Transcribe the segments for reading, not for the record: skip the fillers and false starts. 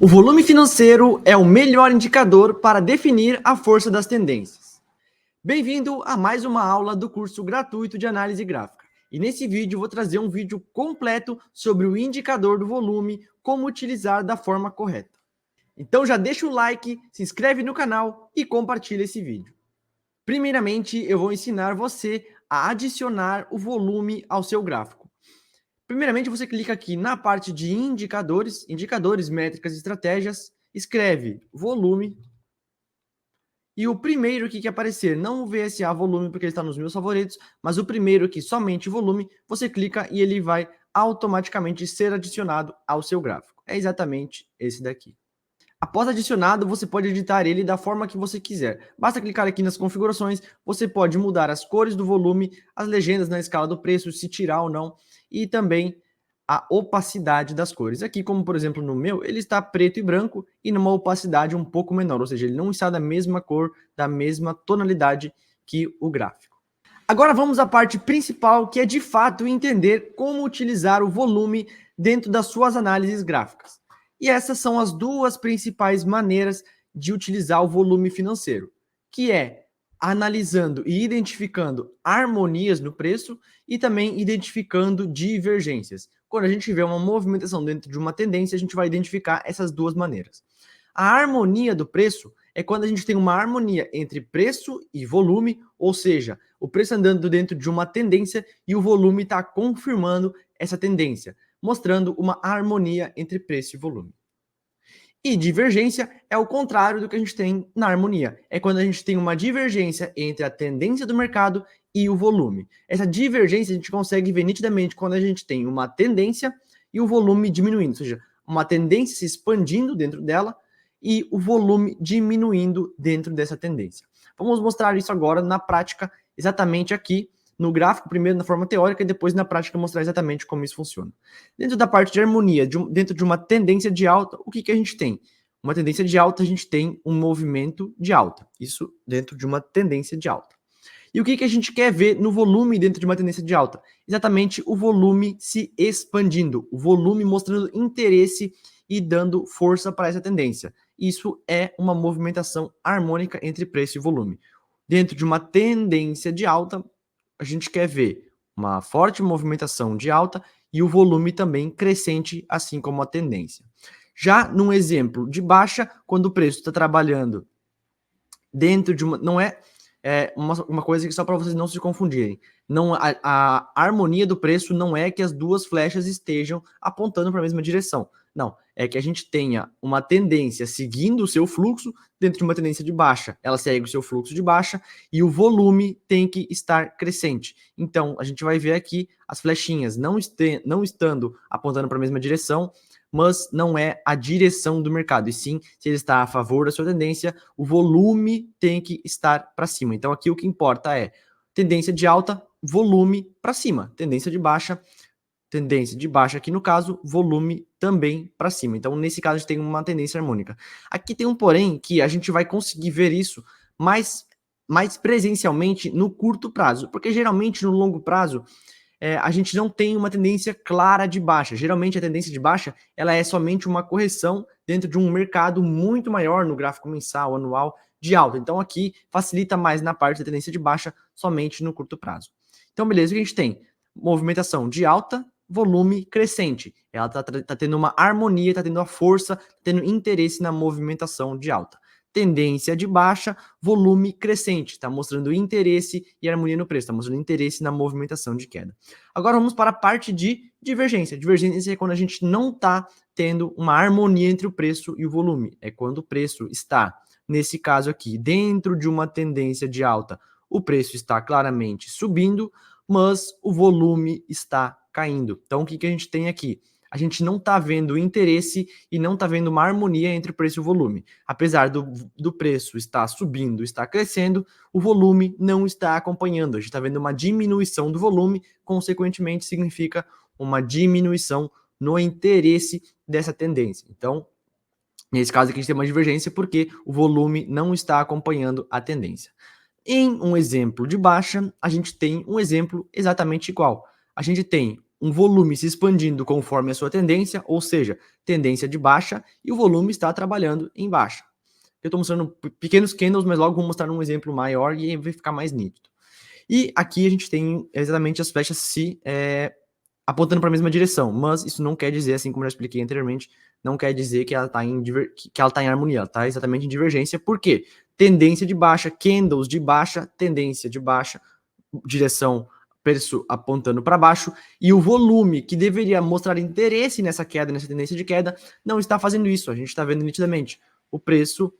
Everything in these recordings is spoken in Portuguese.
O volume financeiro é o melhor indicador para definir a força das tendências. Bem-vindo a mais uma aula do curso gratuito de análise gráfica. E nesse vídeo eu vou trazer um vídeo completo sobre o indicador do volume, como utilizar da forma correta. Então já deixa o like, se inscreve no canal e compartilha esse vídeo. Primeiramente, eu vou ensinar você a adicionar o volume ao seu gráfico. Primeiramente, você clica aqui na parte de indicadores, métricas e estratégias, escreve volume, e o primeiro aqui que aparecer, não o VSA volume, porque ele está nos meus favoritos, mas o primeiro aqui, somente volume, você clica e ele vai automaticamente ser adicionado ao seu gráfico. É exatamente esse daqui. Após adicionado, você pode editar ele da forma que você quiser. Basta clicar aqui nas configurações, você pode mudar as cores do volume, as legendas na escala do preço, se tirar ou não, e também a opacidade das cores. Aqui, como por exemplo no meu, ele está preto e branco e numa opacidade um pouco menor, ou seja, ele não está da mesma cor, da mesma tonalidade que o gráfico. Agora vamos à parte principal, que é de fato entender como utilizar o volume dentro das suas análises gráficas. E essas são as duas principais maneiras de utilizar o volume financeiro, que é analisando e identificando harmonias no preço e também identificando divergências. Quando a gente vê uma movimentação dentro de uma tendência, a gente vai identificar essas duas maneiras. A harmonia do preço é quando a gente tem uma harmonia entre preço e volume, ou seja, o preço andando dentro de uma tendência e o volume está confirmando essa tendência, mostrando uma harmonia entre preço e volume. E divergência é o contrário do que a gente tem na harmonia. É quando a gente tem uma divergência entre a tendência do mercado e o volume. Essa divergência a gente consegue ver nitidamente quando a gente tem uma tendência e o volume diminuindo, ou seja, uma tendência se expandindo dentro dela e o volume diminuindo dentro dessa tendência. Vamos mostrar isso agora na prática, exatamente aqui no gráfico, primeiro na forma teórica e depois na prática mostrar exatamente como isso funciona. Dentro da parte de harmonia, dentro de uma tendência de alta, o que a gente tem? Uma tendência de alta, a gente tem um movimento de alta. Isso dentro de uma tendência de alta. E o que a gente quer ver no volume dentro de uma tendência de alta? Exatamente o volume se expandindo, o volume mostrando interesse e dando força para essa tendência. Isso é uma movimentação harmônica entre preço e volume. Dentro de uma tendência de alta, a gente quer ver uma forte movimentação de alta e o volume também crescente, assim como a tendência. Já num exemplo de baixa, quando o preço está trabalhando dentro de uma... Não é, uma coisa que só para vocês não se confundirem. Não, a harmonia do preço não é que as duas flechas estejam apontando para a mesma direção. Não, é que a gente tenha uma tendência seguindo o seu fluxo dentro de uma tendência de baixa. Ela segue o seu fluxo de baixa e o volume tem que estar crescente. Então, a gente vai ver aqui as flechinhas não estando apontando para a mesma direção, mas não é a direção do mercado. E sim, se ele está a favor da sua tendência, o volume tem que estar para cima. Então, aqui o que importa é tendência de alta, volume para cima. Tendência de baixa aqui no caso, volume também para cima. Então, nesse caso, a gente tem uma tendência harmônica. Aqui tem um porém que a gente vai conseguir ver isso mais presencialmente no curto prazo, porque geralmente no longo prazo a gente não tem uma tendência clara de baixa. Geralmente a tendência de baixa ela é somente uma correção dentro de um mercado muito maior no gráfico mensal, anual, de alta. Então aqui facilita mais na parte da tendência de baixa somente no curto prazo. Então beleza, o que a gente tem? Movimentação de alta, volume crescente. Ela tá tendo uma harmonia, tá tendo a força, tá tendo interesse na movimentação de alta. Tendência de baixa, volume crescente, está mostrando interesse e harmonia no preço, está mostrando interesse na movimentação de queda. Agora vamos para a parte de divergência. Divergência é quando a gente não está tendo uma harmonia entre o preço e o volume. É quando o preço está, nesse caso aqui, dentro de uma tendência de alta, o preço está claramente subindo, mas o volume está caindo. Então o que a gente tem aqui? A gente não está vendo interesse e não está vendo uma harmonia entre o preço e o volume. Apesar do preço estar subindo, estar crescendo, o volume não está acompanhando. A gente está vendo uma diminuição do volume, consequentemente significa uma diminuição no interesse dessa tendência. Então, nesse caso aqui a gente tem uma divergência porque o volume não está acompanhando a tendência. Em um exemplo de baixa, a gente tem um exemplo exatamente igual. A gente tem um volume se expandindo conforme a sua tendência, ou seja, tendência de baixa, e o volume está trabalhando em baixa. Eu estou mostrando pequenos candles, mas logo vou mostrar um exemplo maior e aí vai ficar mais nítido. E aqui a gente tem exatamente as flechas se apontando para a mesma direção, mas isso não quer dizer, assim como eu já expliquei anteriormente, não quer dizer que ela está em harmonia, ela está exatamente em divergência. Por quê? Tendência de baixa, candles de baixa, tendência de baixa, direção preço apontando para baixo, e o volume que deveria mostrar interesse nessa queda, nessa tendência de queda, não está fazendo isso. A gente está vendo nitidamente o preço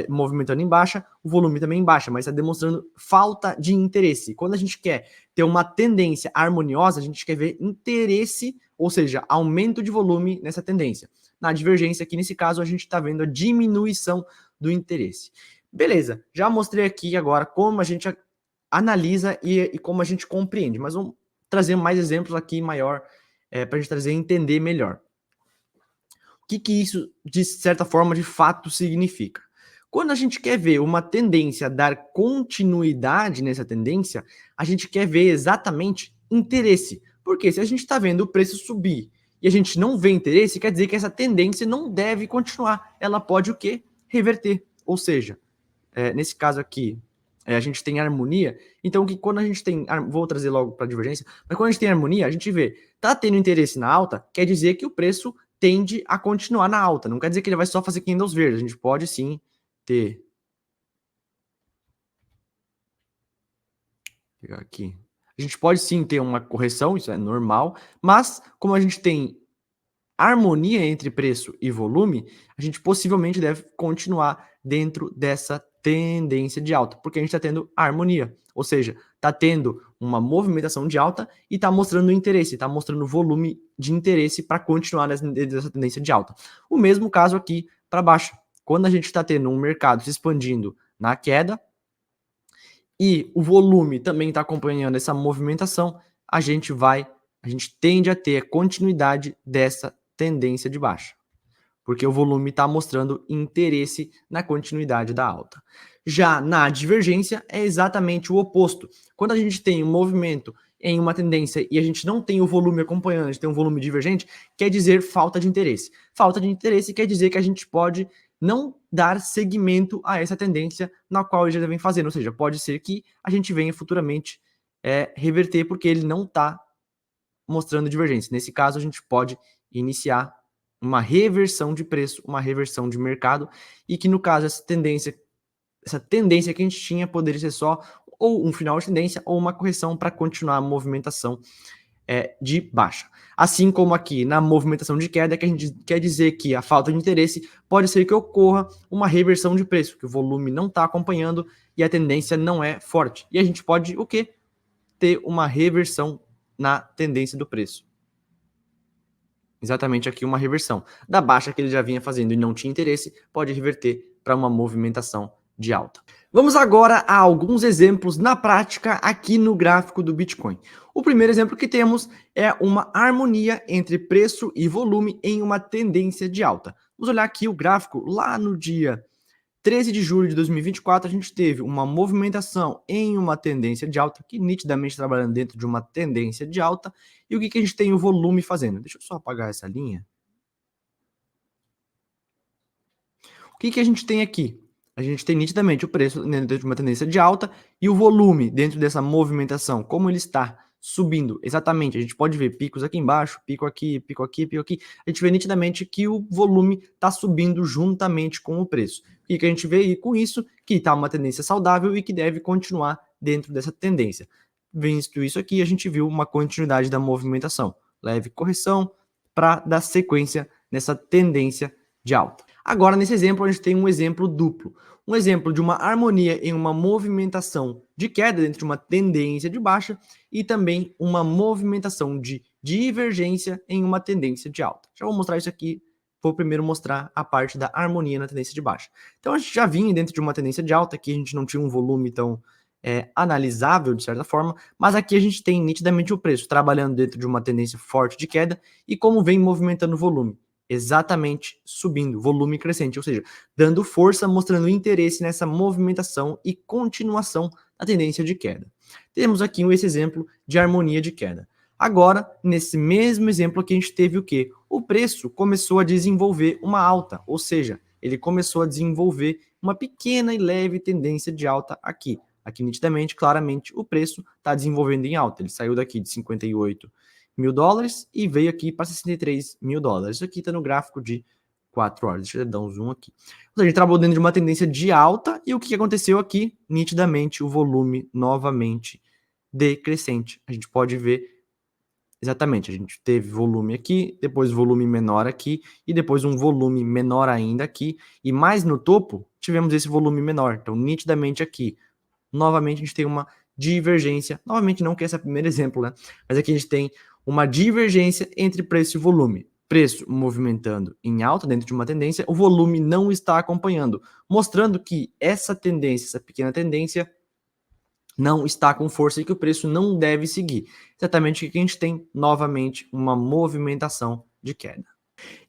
movimentando em baixa, o volume também em baixa, mas está demonstrando falta de interesse. Quando a gente quer ter uma tendência harmoniosa, a gente quer ver interesse, ou seja, aumento de volume nessa tendência. Na divergência, aqui nesse caso, a gente está vendo a diminuição do interesse. Beleza, já mostrei aqui agora como a gente analisa e como a gente compreende, mas vamos trazer mais exemplos aqui maior para a gente trazer e entender melhor. O que isso, de certa forma, de fato significa? Quando a gente quer ver uma tendência dar continuidade nessa tendência, a gente quer ver exatamente interesse. Porque se a gente está vendo o preço subir e a gente não vê interesse, quer dizer que essa tendência não deve continuar. Ela pode o quê? Reverter. Ou seja, nesse caso aqui, a gente tem harmonia. Então, que quando a gente tem... Vou trazer logo para a divergência. Mas quando a gente tem harmonia, a gente vê, tá tendo interesse na alta, quer dizer que o preço tende a continuar na alta. Não quer dizer que ele vai só fazer candles verdes. A gente pode sim ter... Vou pegar aqui. A gente pode sim ter uma correção, isso é normal. Mas, como a gente tem harmonia entre preço e volume, a gente possivelmente deve continuar dentro dessa tendência de alta, porque a gente está tendo harmonia, ou seja, está tendo uma movimentação de alta e está mostrando interesse, está mostrando volume de interesse para continuar nessa tendência de alta. O mesmo caso aqui para baixo, quando a gente está tendo um mercado se expandindo na queda e o volume também está acompanhando essa movimentação, a gente tende a ter continuidade dessa tendência de baixa, porque o volume está mostrando interesse na continuidade da alta. Já na divergência é exatamente o oposto. Quando a gente tem um movimento em uma tendência e a gente não tem o volume acompanhando, a gente tem um volume divergente, quer dizer falta de interesse. Falta de interesse quer dizer que a gente pode não dar seguimento a essa tendência na qual ele já vem fazendo, ou seja, pode ser que a gente venha futuramente reverter porque ele não está mostrando divergência. Nesse caso, a gente pode iniciar uma reversão de preço, uma reversão de mercado, e que no caso essa tendência que a gente tinha poderia ser só ou um final de tendência ou uma correção para continuar a movimentação de baixa. Assim como aqui na movimentação de queda, que a gente quer dizer que a falta de interesse pode ser que ocorra uma reversão de preço, que o volume não está acompanhando e a tendência não é forte. E a gente pode o quê? Ter uma reversão na tendência do preço. Exatamente aqui uma reversão. Da baixa que ele já vinha fazendo e não tinha interesse, pode reverter para uma movimentação de alta. Vamos agora a alguns exemplos na prática aqui no gráfico do Bitcoin. O primeiro exemplo que temos é uma harmonia entre preço e volume em uma tendência de alta. Vamos olhar aqui o gráfico lá no dia 13 de julho de 2024, a gente teve uma movimentação em uma tendência de alta, que nitidamente trabalhando dentro de uma tendência de alta. E o que a gente tem o volume fazendo? Deixa eu só apagar essa linha. O que a gente tem aqui? A gente tem nitidamente o preço dentro de uma tendência de alta e o volume dentro dessa movimentação, como ele está subindo. Exatamente, a gente pode ver picos aqui embaixo, pico aqui, pico aqui, pico aqui. A gente vê nitidamente que o volume está subindo juntamente com o preço. O que a gente vê com isso? Que está uma tendência saudável e que deve continuar dentro dessa tendência. Visto isso aqui, a gente viu uma continuidade da movimentação. Leve correção para dar sequência nessa tendência de alta. Agora, nesse exemplo, a gente tem um exemplo duplo. Um exemplo de uma harmonia em uma movimentação de queda dentro de uma tendência de baixa e também uma movimentação de divergência em uma tendência de alta. Já vou mostrar isso aqui. Vou primeiro mostrar a parte da harmonia na tendência de baixa. Então, a gente já vinha dentro de uma tendência de alta, aqui a gente não tinha um volume tão analisável, de certa forma, mas aqui a gente tem nitidamente o preço trabalhando dentro de uma tendência forte de queda e como vem movimentando o volume. Exatamente subindo, volume crescente, ou seja, dando força, mostrando interesse nessa movimentação e continuação da tendência de queda. Temos aqui esse exemplo de harmonia de queda. Agora, nesse mesmo exemplo aqui, a gente teve o quê? O preço começou a desenvolver uma alta, ou seja, ele começou a desenvolver uma pequena e leve tendência de alta aqui. Aqui, nitidamente, claramente, o preço está desenvolvendo em alta. Ele saiu daqui de 58 mil dólares e veio aqui para 63 mil dólares. Isso aqui está no gráfico de 4 horas. Deixa eu dar um zoom aqui. Ou seja, ele trabalhou dentro de uma tendência de alta e o que aconteceu aqui? Nitidamente, o volume novamente decrescente. A gente pode ver exatamente, a gente teve volume aqui, depois volume menor aqui, e depois um volume menor ainda aqui, e mais no topo, tivemos esse volume menor. Então, nitidamente aqui, novamente a gente tem uma divergência, novamente não que esse é o primeiro exemplo, né? Mas aqui a gente tem uma divergência entre preço e volume. Preço movimentando em alta dentro de uma tendência, o volume não está acompanhando, mostrando que essa tendência, essa pequena tendência, não está com força e que o preço não deve seguir. Exatamente o que a gente tem, novamente, uma movimentação de queda.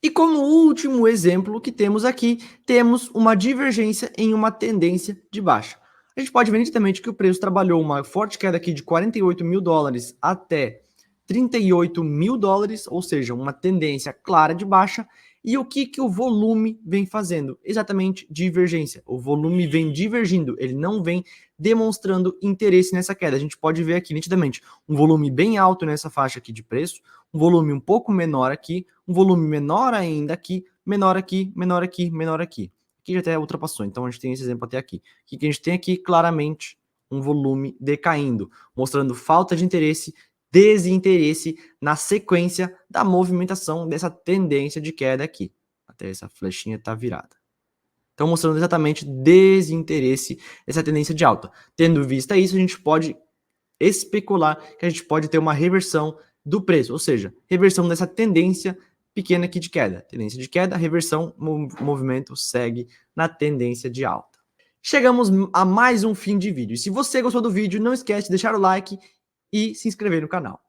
E como último exemplo que temos aqui, temos uma divergência em uma tendência de baixa. A gente pode ver nitidamente que o preço trabalhou uma forte queda aqui de 48 mil dólares até 38 mil dólares, ou seja, uma tendência clara de baixa. E o que o volume vem fazendo? Exatamente divergência. O volume vem divergindo, ele não vem demonstrando interesse nessa queda. A gente pode ver aqui nitidamente um volume bem alto nessa faixa aqui de preço, um volume um pouco menor aqui, um volume menor ainda aqui, menor aqui, menor aqui, menor aqui. Aqui já até ultrapassou, então a gente tem esse exemplo até aqui. O que a gente tem aqui? Claramente um volume decaindo, mostrando falta de interesse, desinteresse na sequência da movimentação dessa tendência de queda aqui. Até essa flechinha tá virada. Então, mostrando exatamente desinteresse dessa tendência de alta. Tendo vista isso, a gente pode especular que a gente pode ter uma reversão do preço, ou seja, reversão dessa tendência pequena aqui de queda. Tendência de queda, reversão, o movimento segue na tendência de alta. Chegamos a mais um fim de vídeo. E se você gostou do vídeo, não esquece de deixar o like e se inscrever no canal.